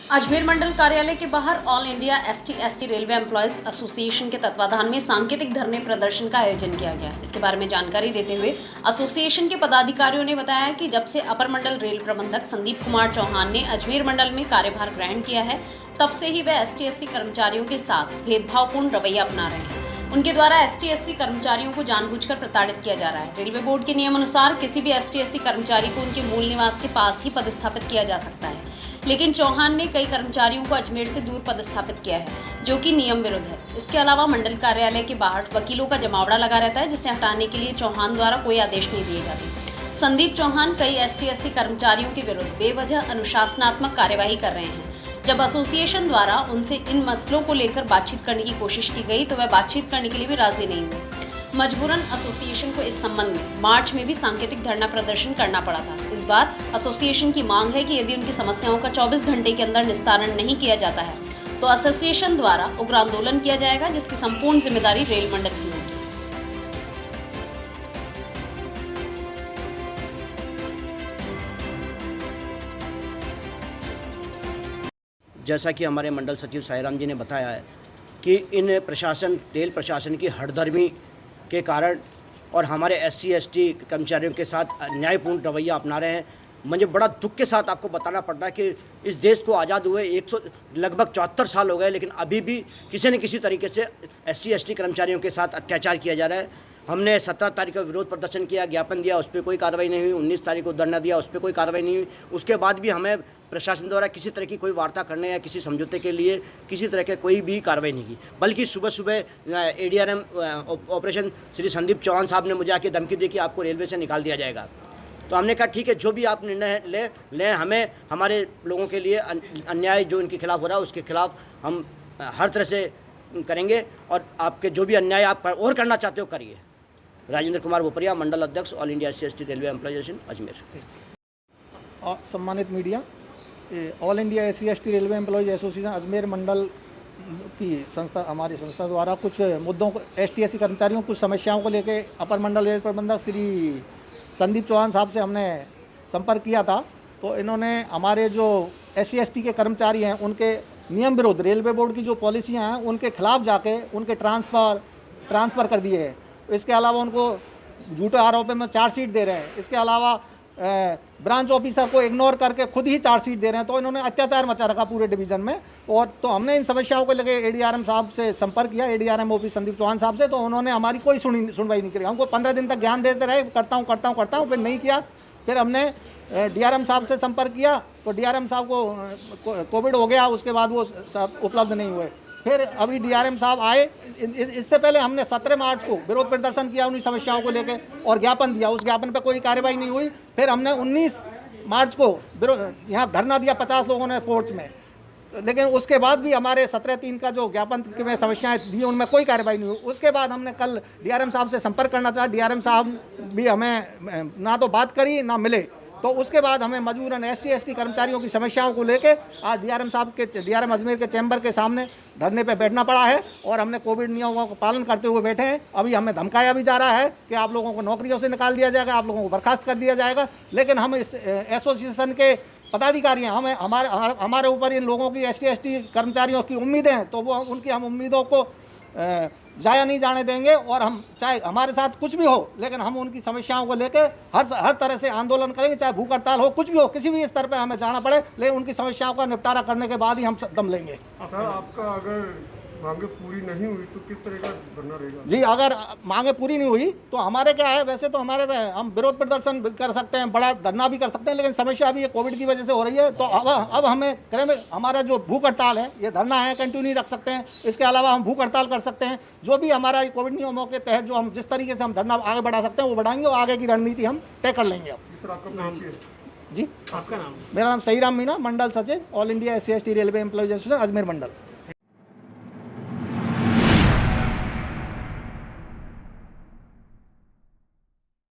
अजमेर मंडल कार्यालय के बाहर all India ST/SC railway employees association के तत्वाधान में सांकेतिक धरने प्रदर्शन का आयोजन किया गया। इसके बारे में जानकारी देते हुए एसोसिएशन के पदाधिकारियों ने बताया कि जब से अपर मंडल रेल प्रबंधक संदीप कुमार चौहान ने अजमेर मंडल में कार्यभार ग्रहण किया है, तब से ही वह ST/SC कर्मचारियों के साथ भेदभावपूर्ण रवैया अपना रहे हैं। उनके द्वारा ST/SC कर्मचारियों को जानबूझकर प्रताड़ित किया जा रहा है। रेलवे बोर्ड के नियम अनुसार किसी भी ST/SC कर्मचारी को उनके मूल निवास के पास ही पदस्थापित किया जा सकता है, लेकिन चौहान ने कई कर्मचारियों को अजमेर से दूर पदस्थापित किया है, जो कि नियम विरुद्ध है। इसके अलावा मंडल कार्यालय के बाहर वकीलों का जमावड़ा लगा रहता है, जिसे हटाने के लिए चौहान द्वारा कोई आदेश नहीं दिए जाते। संदीप चौहान कई ST/SC कर्मचारियों के विरुद्ध बेवजह अनुशासनात्मक कार्यवाही कर रहे हैं। जब एसोसिएशन द्वारा उनसे इन मसलों को लेकर बातचीत करने की कोशिश की गई तो वह बातचीत करने के लिए भी राजी नहीं हुए। मजबूरन एसोसिएशन को इस संबंध में मार्च में भी सांकेतिक धरना प्रदर्शन करना पड़ा था। इस बार एसोसिएशन की मांग है कि यदि उनकी समस्याओं का 24 घंटे के अंदर निस्तारण नहीं किया जाता है तो एसोसिएशन द्वारा उग्र आंदोलन किया जाएगा, जिसकी संपूर्ण जिम्मेदारी रेल मंडल की होगी। जैसा कि हमारे मंडल सचिव साईराम जी ने बताया है कि इन रेल प्रशासन की हठधर्मी के कारण और हमारे SC/ST कर्मचारियों के साथ अन्यायपूर्ण रवैया अपना रहे हैं। मुझे बड़ा दुख के साथ आपको बताना पड़ता है कि इस देश को आज़ाद हुए लगभग 74 साल हो गए, लेकिन अभी भी किसी न किसी तरीके से SC/ST कर्मचारियों के साथ अत्याचार किया जा रहा है। हमने 17 तारीख को विरोध प्रदर्शन किया, ज्ञापन दिया, उस पर कोई कार्रवाई नहीं हुई। 19 तारीख को धरना दिया, उस पर कोई कार्रवाई नहीं हुई। उसके बाद भी हमें प्रशासन द्वारा किसी तरह की कोई वार्ता करने या किसी समझौते के लिए किसी तरह के कोई भी कार्रवाई नहीं की, बल्कि सुबह सुबह ADRM ऑपरेशन श्री संदीप चौहान साहब ने मुझे आके धमकी दी कि आपको रेलवे से निकाल दिया जाएगा। तो हमने कहा ठीक है, जो भी आप निर्णय लें, हमें हमारे लोगों के लिए अन्याय जो इनके खिलाफ हो रहा है उसके खिलाफ हम हर तरह से करेंगे, और आपके जो भी अन्याय आप और करना चाहते हो करिए। राजेंद्र कुमार बोपरिया, मंडल अध्यक्ष, All India SC/ST railway employees Ajmer. सम्मानित media, All India SC/ST railway employees association Ajmer मंडल की संस्था, हमारी संस्था द्वारा कुछ मुद्दों को, ST/SC कर्मचारियों कुछ समस्याओं को लेकर अपर मंडल रेल प्रबंधक श्री संदीप चौहान साहब से हमने संपर्क किया था। तो इन्होंने हमारे जो SC/ST के कर्मचारी हैं उनके नियम विरुद्ध रेलवे बोर्ड की जो पॉलिसियाँ हैं उनके खिलाफ जाके उनके ट्रांसफ़र कर दिए हैं। इसके अलावा उनको झूठे आरोपों में चार्जशीट दे रहे हैं। इसके अलावा ब्रांच ऑफिसर को इग्नोर करके खुद ही चार्जशीट दे रहे हैं। तो इन्होंने अत्याचार मचा रखा पूरे डिवीज़न में। और तो हमने इन समस्याओं को लेकर ADRM साहब से संपर्क किया, ADRM ऑफिस संदीप चौहान साहब से। तो उन्होंने हमारी कोई सुनवाई नहीं करी। हमको 15 दिन तक ज्ञान देते रहे, करता हूँ, फिर नहीं किया। फिर हमने DRM साहब से संपर्क किया तो DRM साहब को कोविड हो गया, उसके बाद वो सब उपलब्ध नहीं हुए। फिर अभी DRM साहब आए। इससे पहले हमने 17 मार्च को विरोध प्रदर्शन किया उन्हीं समस्याओं को लेकर और ज्ञापन दिया, उस ज्ञापन पर कोई कार्रवाई नहीं हुई। फिर हमने 19 मार्च को यहाँ धरना दिया 50 लोगों ने पोर्च में, लेकिन उसके बाद भी हमारे 17/3 का जो ज्ञापन में समस्याएं दी उनमें कोई कार्रवाई नहीं हुई। उसके बाद हमने कल DRM साहब से संपर्क करना चाहा, DRM साहब भी हमें ना तो बात करी ना मिले। तो उसके बाद हमें मजबूरन SC/ST कर्मचारियों की समस्याओं को लेके आज DRM अजमेर के चैम्बर के सामने धरने पे बैठना पड़ा है और हमने कोविड नियमों का पालन करते हुए बैठे हैं। अभी हमें धमकाया भी जा रहा है कि आप लोगों को नौकरियों से निकाल दिया जाएगा, आप लोगों को बर्खास्त कर दिया जाएगा। लेकिन हम इस एसोसिएशन के पदाधिकारी हैं, हमें हमारे ऊपर इन लोगों की ST/ST कर्मचारियों की उम्मीदें हैं, तो वो उनकी हम उम्मीदों को जाया नहीं जाने देंगे। और हम चाहे हमारे साथ कुछ भी हो, लेकिन हम उनकी समस्याओं को लेकर हर तरह से आंदोलन करेंगे, चाहे भूख हड़ताल हो, कुछ भी हो, किसी भी स्तर पे हमें जाना पड़े, लेकिन उनकी समस्याओं का निपटारा करने के बाद ही हम दम लेंगे। आपका अगर मांगे पूरी नहीं हुई तो किस तरह का धरना रहेगा? जी, अगर मांगे पूरी नहीं हुई तो हमारे क्या है, वैसे तो हम विरोध प्रदर्शन भी कर सकते हैं, बड़ा धरना भी कर सकते हैं, लेकिन समस्या अभी ये कोविड की वजह से हो रही है। तो अब हमें करें, हमारा जो भूख हड़ताल है, ये धरना है, कंटिन्यू रख सकते हैं। इसके अलावा हम भूख हड़ताल कर सकते हैं। जो भी हमारा कोविड नियमों के तहत जो हम जिस तरीके से हम धरना आगे बढ़ा सकते हैं वो बढ़ाएंगे और आगे की रणनीति हम तय कर लेंगे। अब आपका नाम जी, आपका नाम? मेरा नाम साईराम मीना, मंडल सचिव, All India SC/ST railway employees association Ajmer मंडल।